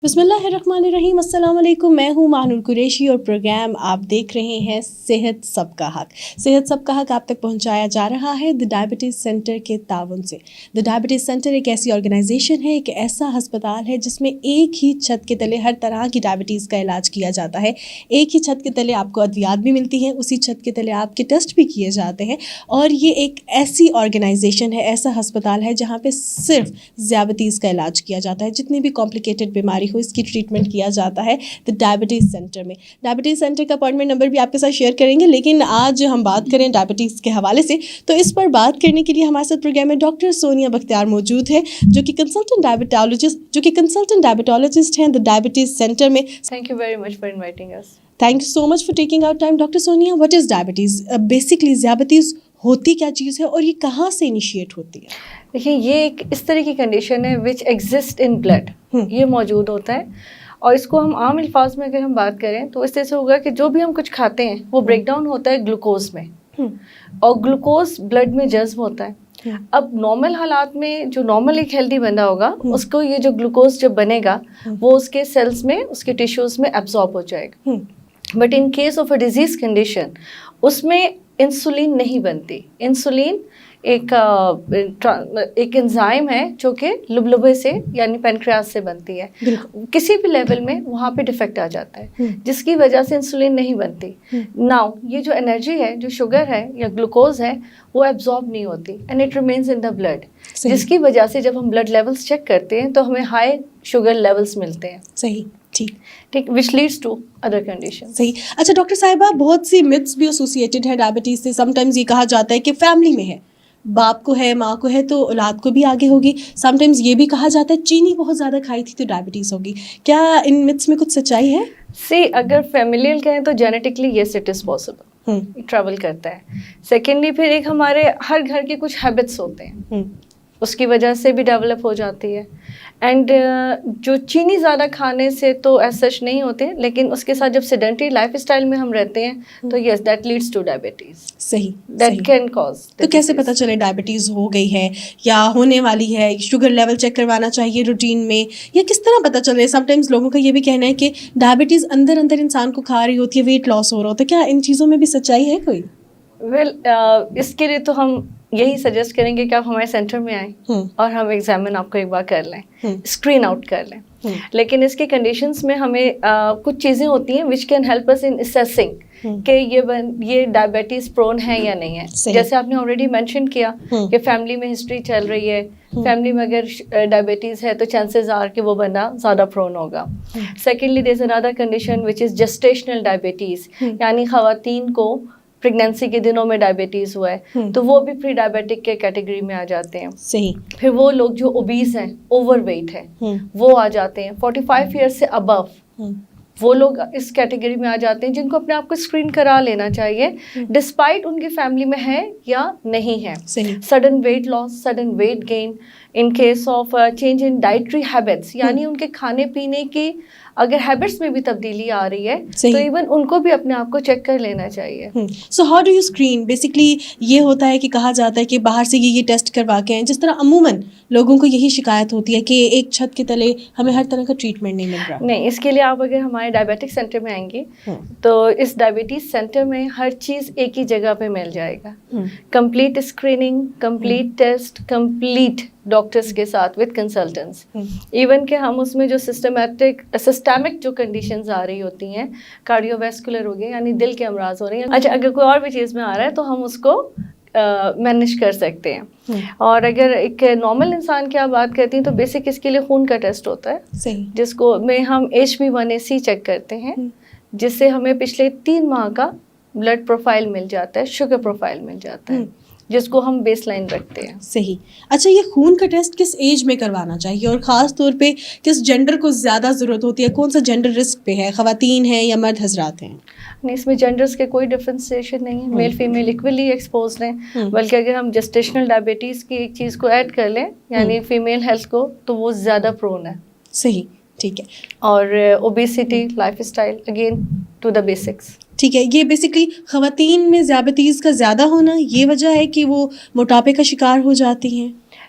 بسم اللہ الرحمن الرحیم. السلام علیکم. میں ہوں ماہنور قریشی اور پروگرام آپ دیکھ رہے ہیں صحت سب کا حق. صحت سب کا حق آپ تک پہنچایا جا رہا ہے دی ڈائبٹیز سینٹر کے تعاون سے. دی ڈائبٹیز سینٹر ایک ایسی آرگنائزیشن ہے, ایک ایسا ہسپتال ہے جس میں ایک ہی چھت کے تلے ہر طرح کی ڈائبٹیز کا علاج کیا جاتا ہے. ایک ہی چھت کے تلے آپ کو ادویات بھی ملتی ہیں, اسی چھت کے تلے آپ کے ٹیسٹ بھی کیے جاتے ہیں. اور یہ ایک ایسی آرگنائزیشن ہے, ایسا ہسپتال ہے جہاں پہ صرف ذیابطیز کا علاج کیا جاتا ہے. جتنی بھی کمپلیکیٹڈ بیماری ہو اس کی ٹریٹمنٹ کیا جاتا ہے دی ڈائبٹیز سینٹر میں. ڈائبٹیز سینٹر کا اپائنٹمنٹ نمبر بھی آپ کے ساتھ شیئر کریں گے, لیکن آج ہم بات کریں ڈائبٹیز کے حوالے سے تو اس پر بات کرنے کے لیے ہمارے ساتھ پروگرام میں ڈاکٹر سونیا بختیار موجود ہے جو کہ کنسلٹنٹ ڈائبٹالوجسٹ ہیں دی ڈائبٹیز سینٹر میں. Thank you very much for inviting us. Thank you so much for taking our time. Doctor Sonia, what is diabetes? Basically ذیابطیز ہوتی کیا چیز ہے اور یہ کہاں سے انیشیٹ ہوتی ہے؟ دیکھیے, یہ ایک اس طرح کی کنڈیشن ہے وچ ایگزسٹ ان بلڈ. یہ موجود ہوتا ہے اور اس کو ہم عام الفاظ میں اگر ہم بات کریں تو اس طرح سے ہوگا کہ جو بھی ہم کچھ کھاتے ہیں وہ بریک ڈاؤن ہوتا ہے گلوکوز میں, اور گلوکوز بلڈ میں جذب ہوتا ہے. اب نارمل حالات میں جو نارمل ایک ہیلدی بندہ ہوگا اس کو یہ جو گلوکوز جب بنے گا وہ اس کے سیلس میں, اس کے ٹیشوز میں ایبزارب ہو جائے گا. But in case of a disease condition اس میں انسولین نہیں بنتی. انسولین ایک انزائم ہے جو کہ لبلبے سے یعنی پینکریاس سے بنتی ہے. کسی بھی لیول میں وہاں پہ ڈیفیکٹ آ جاتا ہے جس کی وجہ سے انسولین نہیں بنتی. ناؤ یہ جو انرجی ہے, جو شوگر ہے یا گلوکوز ہے, وہ ایبزارب نہیں ہوتی and it remains in the blood, جس کی وجہ سے جب ہم بلڈ لیولس چیک کرتے ہیں تو ہمیں ہائی شوگر لیولس ملتے ہیں. صحیح, ٹھیک, which leads to other conditions. صحیح. اچھا ڈاکٹر صاحبہ, بہت سی متس بھی ایسوسیٹڈ ہے ڈائبٹیز سے. سم ٹائمز یہ کہا جاتا ہے کہ فیملی میں ہے, باپ کو ہے, ماں کو ہے تو اولاد کو بھی آگے ہوگی. سم ٹائمز یہ بھی کہا جاتا ہے چینی بہت زیادہ کھائی تھی تو ڈائبٹیز ہوگی. کیا ان متس میں کچھ سچائی ہے؟ اگر فیملیل کہیں تو genetically yes it is possible, travel کرتا ہے. سیکنڈلی پھر ایک ہمارے ہر گھر کے کچھ ہیبٹس ہوتے ہیں, اس کی وجہ سے بھی ڈیولپ ہو جاتی ہے. اینڈ جو چینی زیادہ کھانے سے تو ایز سچ نہیں ہوتے, لیکن اس کے ساتھ جب سیڈنٹری لائف اسٹائل میں ہم رہتے ہیں تو yes that leads two diabetes. صحیح, دیٹ کین کاز. تو کیسے پتہ چلے ڈائبٹیز ہو گئی ہے یا ہونے والی ہے؟ شوگر لیول چیک کروانا چاہیے روٹین میں, یا کس طرح پتہ چلے؟ سم ٹائمز لوگوں کا یہ بھی کہنا ہے کہ ڈائبٹیز اندر انسان کو کھا رہی ہوتی ہے, ویٹ لاس ہو رہا ہوتا ہے. کیا ان چیزوں میں بھی سچائی ہے کوئی؟ اس کے لیے تو ہم یہی سجیسٹ کریں گے کہ آپ ہمارے سینٹر میں آئیں اور ہم ایگزامن آپ کو ایک بار کر لیں, اسکرین آؤٹ کر لیں. لیکن اس کے کنڈیشنز میں ہمیں کچھ چیزیں ہوتی ہیں which can help us in assessing کہ یہ ڈائبٹیز پرون ہے یا نہیں ہے. جیسے آپ نے آلریڈی مینشن کیا کہ فیملی میں ہسٹری چل رہی ہے, فیملی میں اگر ڈائبٹیز ہے تو چانسز آر کہ وہ بندہ زیادہ پرون ہوگا. Secondly there is another condition which is gestational diabetes, یعنی خواتین کو پریگنینسی کے دنوں میں ڈائبٹیز ہوا ہے تو وہ بھی پری ڈائبٹک کے کیٹیگری میں آ جاتے ہیں. صحیح. پھر وہ لوگ جو اوبیز ہیں, اوور ویٹ ہے, وہ آ جاتے ہیں. 45 ایئرس سے ابو وہ لوگ اس کیٹیگری میں آ جاتے ہیں جن کو اپنے آپ کو اسکرین کرا لینا چاہیے ڈسپائٹ ان کی فیملی میں ہے یا نہیں ہے. Sudden weight loss, sudden weight gain, in case of change in dietary habits, یعنی ان کے کھانے پینے کی اگر ہیبٹس میں بھی تبدیلی آ رہی ہے تو ایون ان کو بھی اپنے آپ کو چیک کر لینا چاہیے. So how do you screen? Basically یہ ہوتا ہے کہ کہا جاتا ہے کہ باہر سے یہ ٹیسٹ کروا کے ہیں, جس طرح عموماً لوگوں کو یہی شکایت ہوتی ہے کہ ایک چھت کے تلے ہمیں ہر طرح کا ٹریٹمنٹ نہیں مل رہا. نہیں, اس کے لیے آپ اگر ہمارے ڈائبٹک سینٹر میں آئیں گے تو اس ڈائبٹیز سینٹر میں ہر چیز ایک ہی جگہ پہ مل جائے گا. Complete screening, complete test, complete doctors کے ساتھ وتھ کنسلٹنٹس. ایون کہ ہم اس میں جو سسٹمک جو کنڈیشنز آ رہی ہوتی ہیں, کارڈیو ویسکولر ہو گئے یعنی دل کے امراض ہو رہے ہیں, اچھا اگر کوئی اور بھی چیز میں آ رہا ہے تو ہم اس کو مینیج کر سکتے ہیں. اور اگر ایک نارمل انسان کی آپ بات کرتی ہیں تو بیسک اس کے لیے خون کا ٹیسٹ ہوتا ہے جس کو میں ہم HB1AC چیک کرتے ہیں, جس سے ہمیں پچھلے 3 ماہ کا بلڈ پروفائل مل جاتا ہے, شوگر پروفائل مل جاتا ہے, جس کو ہم بیس لائن رکھتے ہیں. صحیح. اچھا, یہ خون کا ٹیسٹ کس ایج میں کروانا چاہیے اور خاص طور پہ کس جینڈر کو زیادہ ضرورت ہوتی ہے؟ کون سا جینڈر رسک پہ ہے, خواتین ہیں یا مرد حضرات ہیں؟ نہیں, اس میں جینڈرس کے کوئی ڈفرینسیشن نہیں ہے, میل فیمیل ایکولی ایکسپوزڈ ہیں. بلکہ اگر ہم جسٹیشنل ڈائبٹیز کی ایک چیز کو ایڈ کر لیں یعنی فیمیل ہیلتھ کو, تو وہ زیادہ پرون ہے. صحیح, ٹھیک ہے. اور obesity, lifestyle, again to the basics. ٹھیک ہے. یہ بیسکلی خواتین میں ذیابطیز کا زیادہ ہونا یہ وجہ ہے کہ وہ موٹاپے کا شکار ہو جاتی ہیں؟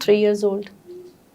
3 years old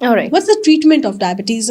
What's the treatment of diabetes?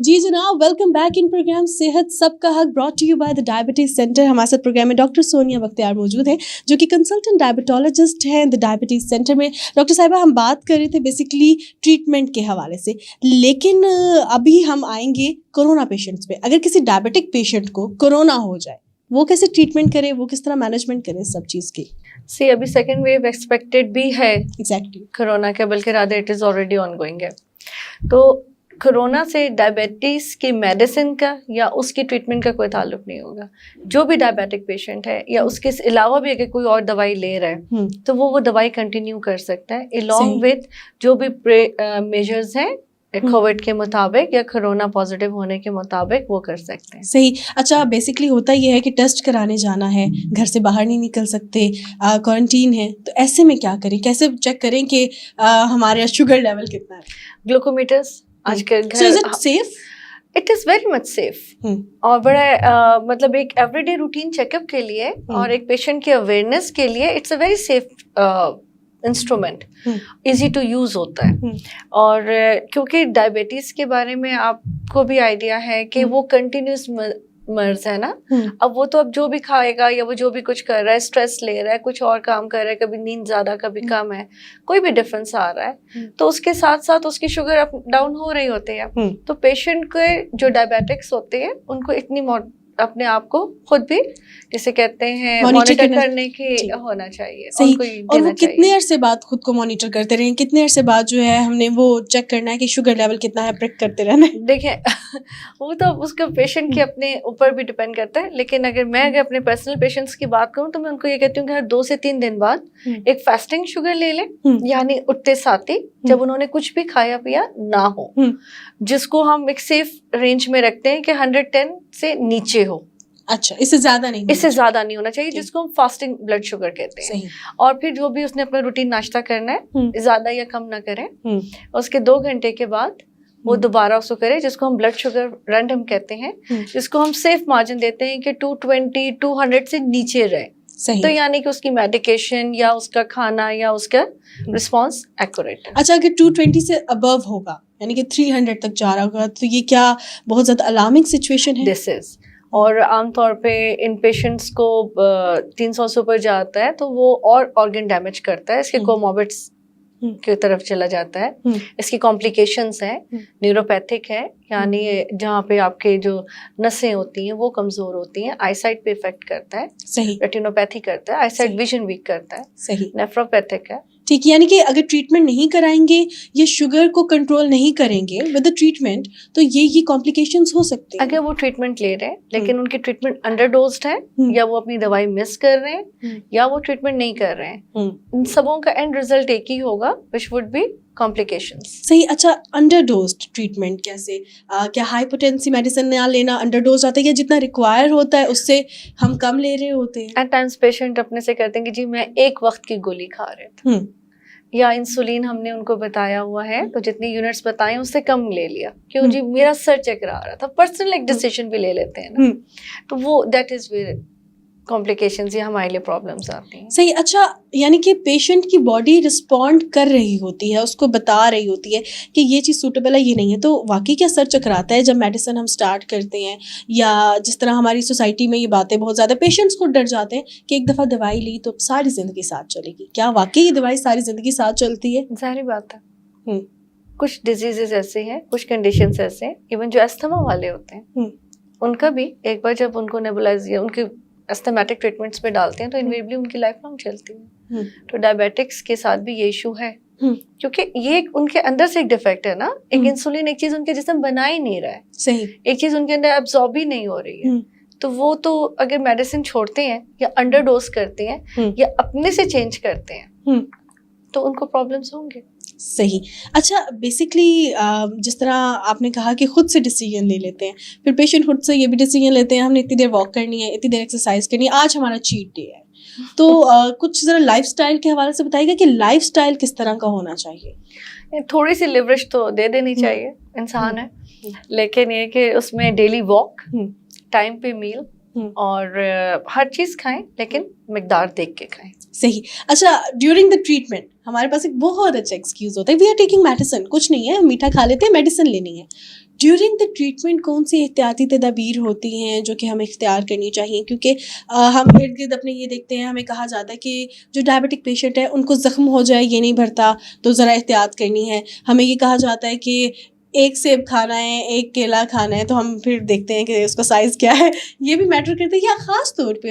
جی جناب, ویلکم بیک ان پروگرام صحت سب کا حق, brought to you by the diabetes centre. ہمارے ساتھ پروگرام میں ڈاکٹر سونیا بختیار موجود ہیں جو کہ کنسلٹنٹ ڈائبٹولوجسٹ ہیں دا ڈائبٹیز سینٹر میں. ڈاکٹر صاحبہ, ہم بات کر رہے تھے بیسکلی ٹریٹمنٹ کے حوالے سے, لیکن ابھی ہم آئیں گے کورونا پیشنٹس پہ. اگر کسی ڈائبٹک پیشنٹ کو کورونا ہو جائے, وہ کیسے ٹریٹمنٹ کرے, وہ کس طرح مینجمنٹ کرے سب چیز کی؟ سی ابھی سیکنڈ ویو ایکسپیکٹڈ بھی ہے ایگزیکٹلی کورونا کا, بلکہ rather it is already on going ہے. تو کورونا سے ڈائبٹیز کی میڈیسن کا یا اس کی ٹریٹمنٹ کا کوئی تعلق نہیں ہوگا. جو بھی ڈائبٹک پیشنٹ ہے یا اس کے علاوہ بھی اگر کوئی اور دوائی لے رہا ہے تو وہ دوائی کنٹینیو کر سکتا ہے along with جو بھی میجرز ہیں کووڈ کے مطابق یا کورونا پازیٹیو ہونے کے مطابق وہ کر سکتے ہیں. صحیح. اچھا, بیسکلی ہوتا یہ ہے کہ ٹیسٹ کرانے جانا ہے, گھر سے باہر نہیں نکل سکتے, کوارنٹین ہے, تو ایسے میں کیا کریں, کیسے چیک کریں کہ ہمارے شوگر لیول کتنا ہے؟ گلوکومیٹرز آج کل safe, it is very much safe. اور بڑا مطلب ایک everyday routine checkup کے لیے اور ایک پیشنٹ کی اویئرنیس کے لیے it's a very safe instrument, easy to use ہوتا ہے. اور کیونکہ ڈائبٹیز کے بارے میں آپ کو بھی آئیڈیا ہے کہ وہ کنٹینیوس مرض ہے نا. اب وہ تو اب جو بھی کھائے گا یا وہ جو بھی کچھ کر رہا ہے, اسٹریس لے رہا ہے, کچھ اور کام کر رہا ہے, کبھی نیند زیادہ کبھی کم ہے, کوئی بھی ڈفرینس آ رہا ہے, تو اس کے ساتھ ساتھ اس کی شوگر اپ ڈاؤن ہو رہی ہوتی ہے. تو پیشنٹ کے جو ڈائبیٹکس ہوتے ہیں ان کو اتنی اپنے آپ کو خود بھی جسے کہتے ہیں مانیٹر کرنے کی ہونا چاہیے. اور وہ کتنے عرصے بعد خود کو مانیٹر کرتے رہیں, کتنے عرصے بعد جو ہے ہم نے وہ چیک کرنا ہے کہ شوگر لیول کتنا ہے, پریک کرتے رہنا ہے؟ دیکھیں وہ تو اس کا پیشنٹ کے اپنے اوپر بھی ڈپینڈ کرتا ہے. لیکن اگر میں اپنے پرسنل پیشنٹس کی بات کروں تو میں ان کو یہ کہتی ہوں کہ ہر 2 سے 3 دن بعد ایک فاسٹنگ شوگر لے لیں, یعنی اٹھتے ساتھ ہی جب انہوں نے کچھ بھی کھایا پیا نہ ہو, جس کو ہم ایک سیف رینج میں رکھتے ہیں کہ 110 سے نیچے ہو. اچھا, اس سے زیادہ نہیں ہونا چاہیے, جس کو ہم فاسٹنگ بلڈ شوگر کہتے ہیں. اور پھر جو بھی اس نے اپنا روٹین ناشتہ کرنا ہے زیادہ یا کم نہ کریں, اس کے 2 گھنٹے کے بعد وہ دوبارہ اس کو کرے, جس کو ہم بلڈ شوگر رینڈم کہتے ہیں, جس کو ہم سیف مارجن دیتے ہیں کہ 220 200 سے نیچے رہے. تو یعنی کہ اس کی میڈیکیشن یا اس کا کھانا یا اس کا رسپانس ایکوریٹ ہے. اچھا, اگر 220 سے ابو ہوگا یعنی کہ 300 تک جا رہا ہوگا, تو یہ کیا بہت زیادہ الارمنگ سچویشن ہے؟ دس از. اور عام طور پہ ان پیشنٹس کو 300 سے اوپر جاتا ہے تو وہ اور آرگن ڈیمیج کرتا ہے, اس کے کوموربڈس کی طرف چلا جاتا ہے. اس کی کمپلیکیشنس ہیں, نیوروپیتھک ہے, یعنی جہاں پہ آپ کے جو نسیں ہوتی ہیں وہ کمزور ہوتی ہیں, آئی سائٹ پہ افیکٹ کرتا ہے. صحیح. ریٹینوپیتھی کرتا ہے, آئی سائٹ ویژن ویک کرتا ہے. صحیح. نیفروپیتھک ہے. ٹھیک, یعنی کہ اگر ٹریٹمنٹ نہیں کرائیں گے یا شوگر کو کنٹرول نہیں کریں گے ود دا ٹریٹمنٹ, تو یہ کمپلیکیشنز ہو سکتی ہیں. اگر وہ ٹریٹمنٹ لے رہے ہیں لیکن ان کی ٹریٹمنٹ انڈر ڈوزڈ ہے, یا وہ اپنی دوائی مس کر رہے ہیں, یا وہ ٹریٹمنٹ نہیں کر رہے ہیں, ان سبوں کا اینڈ ریزلٹ ایک ہی ہوگا, which would be complications. صحیح. اچھا, انڈر ڈوزڈ ٹریٹمنٹ کیسے, کیا ہائی پوٹینسی میڈیسن نہ لینا انڈر ڈوز آتا ہے, یا جتنا ریکوائر ہوتا ہے اس سے ہم کم لے رہے ہوتے ہیں؟ ایٹ ٹائمس پیشنٹ اپنے سے کہتے ہیں کہ جی میں ایک وقت کی گولی کھا رہے تھے, یا انسولین ہم نے ان کو بتایا ہوا ہے تو جتنی یونٹس بتائیں اس سے کم لے لیا, کیوں جی میرا سر چکرا رہا تھا. پرسنل ایک ڈیسیژن بھی لے لیتے ہیں نا, تو وہ دیٹ از ویئر کمپلیکیشنز یا ہمارے لیے پرابلمس آتی ہیں. صحیح. اچھا, یعنی کہ پیشنٹ کی باڈی رسپونڈ کر رہی ہوتی ہے, اس کو بتا رہی ہوتی ہے کہ یہ چیز سوٹیبل ہے, یہ نہیں ہے, تو واقعی کیا سر چکراتا ہے جب میڈیسن ہم اسٹارٹ کرتے ہیں, یا جس طرح ہماری سوسائٹی میں یہ باتیں بہت زیادہ پیشنٹس کو ڈر جاتے ہیں کہ ایک دفعہ دوائی لی تو ساری زندگی ساتھ چلے گی, کیا واقعی یہ دوائی ساری زندگی ساتھ چلتی ہے؟ ظاہری بات ہے. کچھ ڈیزیزز ایسے ہیں, کچھ کنڈیشنز ایسے ہیں, ایون جو استھما والے ہوتے ہیں ان کا بھی ایک بار جب ان کو نیبولائز یا ان کی استھمیٹک ٹریٹمنٹس پہ ڈالتے ہیں تو انویریبلی ان کی لائف لانگ چلتی ہے. تو ڈائبیٹکس کے ساتھ بھی یہ ایشو ہے, کیونکہ یہ ان کے اندر سے ایک ڈیفیکٹ ہے نا. ایک انسولین ایک چیز ان کے جسم بنا ہی نہیں رہا ہے, صحیح, ایک چیز ان کے اندر ایبزارب ہی نہیں ہو رہی ہے. تو وہ تو اگر میڈیسن چھوڑتے ہیں یا انڈر ڈوز کرتے ہیں یا اپنے سے چینج کرتے ہیں تو ان کو پرابلمس ہوں گے. صحیح. اچھا, بیسکلی جس طرح آپ نے کہا کہ خود سے ڈیسیجن لے لیتے ہیں, پھر پیشنٹ خود سے یہ بھی ڈیسیجن لیتے ہیں ہم نے اتنی دیر واک کرنی ہے, اتنی دیر ایکسرسائز کرنی ہے, آج ہمارا چیٹ ڈے ہے, تو کچھ ذرا لائف اسٹائل کے حوالے سے بتائیے گا کہ لائف اسٹائل کس طرح کا ہونا چاہیے؟ تھوڑی سی لیورش تو دے دینی چاہیے, انسان ہے, لیکن یہ کہ اس میں ڈیلی واک, ٹائم پہ میل, اور ہر چیز کھائیں لیکن مقدار دیکھ کے کھائیں. صحیح. اچھا, ڈیورنگ دا ٹریٹمنٹ ہمارے پاس ایک بہت اچھا ایکسکیوز ہوتا ہے, وی آر ٹیکنگ میڈیسن, کچھ نہیں ہے, میٹھا کھا لیتے ہیں, میڈیسن لینی ہے, ڈیورنگ دا ٹریٹمنٹ کون سی احتیاطی تدابیر ہوتی ہیں جو کہ ہمیں اختیار کرنی چاہیے؟ کیونکہ ہم ارد گرد اپنے یہ دیکھتے ہیں، ہمیں کہا جاتا ہے کہ جو ڈائبٹک پیشنٹ ہے ان کو زخم ہو جائے یہ نہیں بھرتا، تو ذرا احتیاط کرنی ہے. ہمیں یہ کہا جاتا ہے کہ ایک سیب کھانا ہے، ایک کیلا کھانا ہے، تو ہم پھر دیکھتے ہیں کہ اس کا سائز کیا ہے. یہ بھی میٹر کرتا ہے. یا خاص طور پہ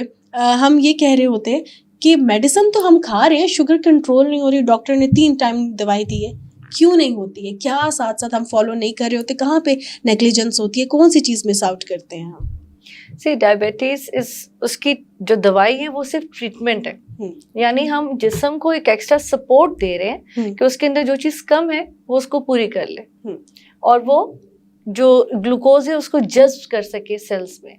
ہم یہ کہہ رہے ہوتے ہیں کہ میڈیسن تو ہم کھا رہے ہیں، شوگر کنٹرول نہیں ہو رہی، ڈاکٹر نے 3 ٹائم دوائی دی ہے، کیوں نہیں ہوتی ہے؟ کیا ساتھ ساتھ ہم فالو نہیں کر رہے ہوتے؟ کہاں پہ نیگلیجنس ہوتی ہے؟ کون سی چیز مس آؤٹ کرتے ہیں ہم؟ ڈائبٹیز اس کی جو دوائی ہے وہ صرف ٹریٹمنٹ ہے، یعنی ہم جسم کو ایک ایکسٹرا سپورٹ دے رہے ہیں کہ اس کے اندر جو چیز کم ہے وہ اس کو پوری کر لے، اور وہ جو گلوکوز ہے اس کو جذب کر سکے سیلز میں.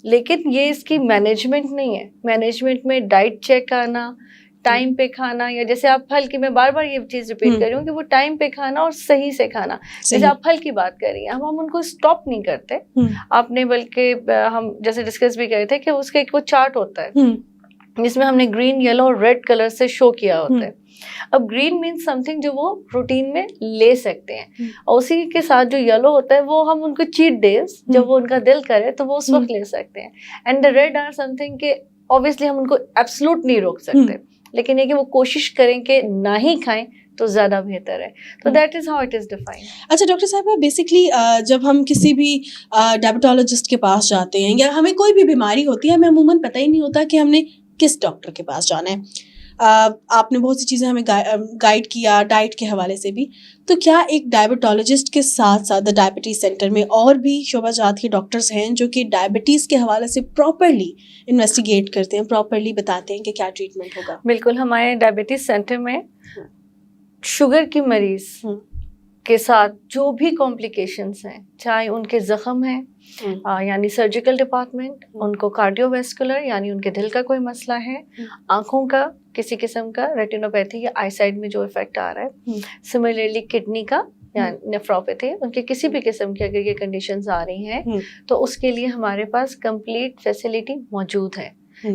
لیکن یہ اس کی مینجمنٹ نہیں ہے. مینجمنٹ میں ڈائٹ چیک کرنا، ٹائم پہ کھانا، یا جیسے آپ پھل کی، میں بار بار یہ چیز ریپیٹ کر رہی ہوں کہ وہ ٹائم پہ کھانا اور صحیح سے کھانا. جیسے آپ پھل کی بات کر رہی ہیں، ہم ان کو اسٹاپ نہیں کرتے آپ نے، بلکہ ہم جیسے ڈسکس بھی کرے تھے کہ اس کا ایک وہ چارٹ ہوتا ہے جس میں ہم نے گرین، یلو اور ریڈ کلر سے شو کیا ہوتا ہے. اب گرین مینس سم تھنگ جو وہ روٹین میں لے سکتے ہیں، اور اسی کے ساتھ جو یلو ہوتا ہے وہ ہم ان کو چیٹ ڈیز جب وہ ان کا دل کرے تو وہ اس وقت لے سکتے ہیں. And the red or something کہ اوبیسلی ہم ان کو ایبسلوٹ نہیں روک سکتے، لیکن یہ کہ وہ کوشش کریں کہ نہ ہی کھائیں تو زیادہ بہتر ہے. تو that is how it is defined. اچھا ڈاکٹر صاحبہ، بیسکلی جب ہم کسی بھی ڈائبٹالوجسٹ کے پاس جاتے ہیں یا ہمیں کوئی بھی بیماری ہوتی ہے، ہمیں عموماً پتہ ہی نہیں ہوتا کہ ہم نے کس ڈاکٹر کے پاس جانا ہے. آپ نے بہت سی چیزیں ہمیں گائیڈ کیا ڈائٹ کے حوالے سے بھی. تو کیا ایک ڈائبٹالوجسٹ کے ساتھ ساتھ ڈائبٹیز سینٹر میں اور بھی شعبہ جات کے ڈاکٹرز ہیں جو کہ ڈائبٹیز کے حوالے سے پراپرلی انویسٹیگیٹ کرتے ہیں، پراپرلی بتاتے ہیں کہ کیا ٹریٹمنٹ ہوگا؟ بالکل. ہمارے ڈائبٹیز سینٹر میں شوگر کی مریض کے ساتھ جو بھی کمپلیکیشنس ہیں، چاہے ان کے زخم ہیں یعنی سرجیکل ڈپارٹمنٹ، ان کو کارڈیو ویسکولر یعنی ان کے دل کا کوئی مسئلہ ہے، آنکھوں کا کسی قسم کا ریٹینوپیتھی یا آئی سائڈ میں جو افیکٹ آ رہا ہے، سملرلی کڈنی کا یا نیفروپیتھی، ان کے کسی بھی قسم کی اگر یہ کنڈیشنز آ رہی ہیں تو اس کے لیے ہمارے پاس کمپلیٹ فیسلٹی موجود ہے،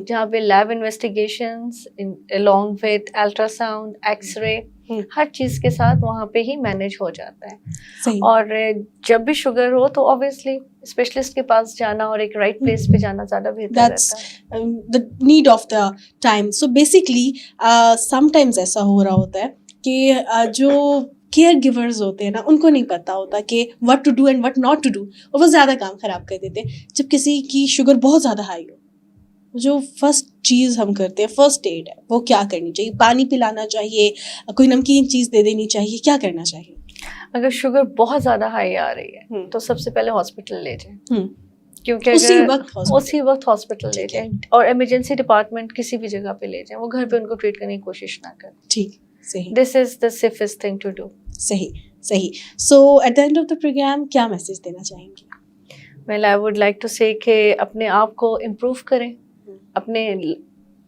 جہاں پہ lab investigations along with ultrasound, X ray, ہر چیز کے ساتھ وہاں پہ ہی مینیج ہو جاتا ہے. اور جب بھی شوگر ہو تو obviously اسپیشلسٹ کے پاس جانا اور ایک رائٹ پلیس پہ جانا زیادہ بہتر رہتا ہے. the need of the time. So basically sometimes ایسا ہو رہا ہوتا ہے کہ جو کیئر گیورز ہوتے ہیں نا، ان کو نہیں پتا ہوتا کہ what to do and what not to do، اور وہ زیادہ کام خراب کر دیتے ہیں. جب کسی کی شوگر بہت زیادہ ہائی ہو، جو فرسٹ چیز ہم کرتے ہیں فرسٹ ایڈ ہے، وہ کیا کرنی چاہیے؟ پانی پلانا چاہیے، کوئی نمکین چیز دے دینی چاہیے، کیا کرنا چاہیے؟ اگر شوگر بہت زیادہ ہائی آ رہی ہے تو سب سے پہلے ہاسپٹل لے جائیں، کیونکہ اسی وقت ہاسپٹل لے جائیں، اور ایمرجنسی ڈپارٹمنٹ کسی بھی جگہ پہ لے جائیں. وہ گھر پہ ان کو ٹریٹ کرنے کی کوشش نہ کریں. ٹھیک، صحیح. This is the safest thing to do. صحیح. So at the end of the programme کیا میسج دینا چاہیں گے؟ Well I would like to say کہ اپنے آپ کو امپروو کریں، اپنے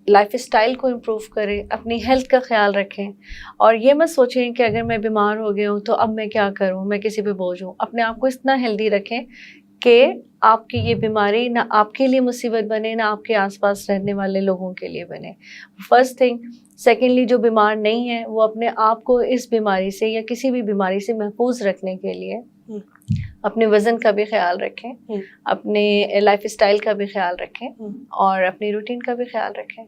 لائف اسٹائل کو امپروو کریں، اپنی ہیلتھ کا خیال رکھیں، اور یہ مت سوچیں کہ اگر میں بیمار ہو گیا ہوں تو اب میں کیا کروں، میں کسی پہ بوجھ ہوں. اپنے آپ کو اتنا ہیلدی رکھیں کہ آپ کی یہ بیماری نہ آپ کے لیے مصیبت بنے، نہ آپ کے آس پاس رہنے والے لوگوں کے لیے بنے. First thing. سیکنڈلی، جو بیمار نہیں ہے وہ اپنے آپ کو اس بیماری سے یا کسی بھی بیماری سے محفوظ رکھنے کے لیے اپنے وزن کا بھی خیال رکھیں، اپنے لائف اسٹائل کا بھی خیال رکھیں، اور اپنی روٹین کا بھی خیال رکھیں.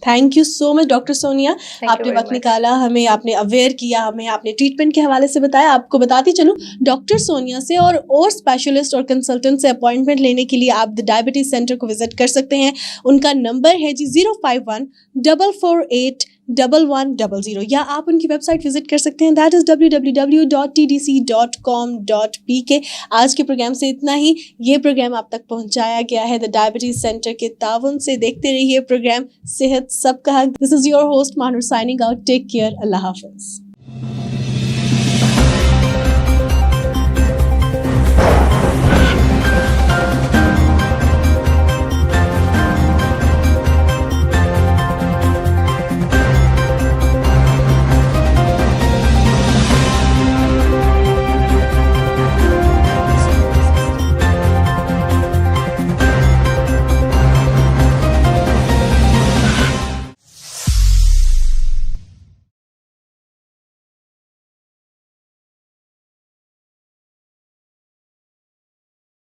Thank you so much doctor Sonia. آپ نے وقت نکالا، ہمیں آپ نے اویئر کیا، ہمیں آپ نے ٹریٹمنٹ کے حوالے سے بتایا. آپ کو بتاتی چلوں، ڈاکٹر سونیا سے اور اسپیشلسٹ اور کنسلٹنٹ سے اپوائنٹمنٹ لینے کے لیے آپ ڈائبٹیز سینٹر کو وزٹ کر سکتے ہیں. ان کا نمبر ہے جی 051-448-1100، یا آپ ان کی ویب سائٹ وزٹ کر سکتے ہیں، دیٹ از www.tdc.com.pk. آج کے پروگرام سے اتنا ہی. یہ پروگرام آپ تک پہنچایا گیا ہے دا ڈائبٹیز سینٹر کے تعاون سے. دیکھتے رہیے پروگرام صحت سب کا حق. This is your host Manoor signing out. Take care. اللہ حافظ.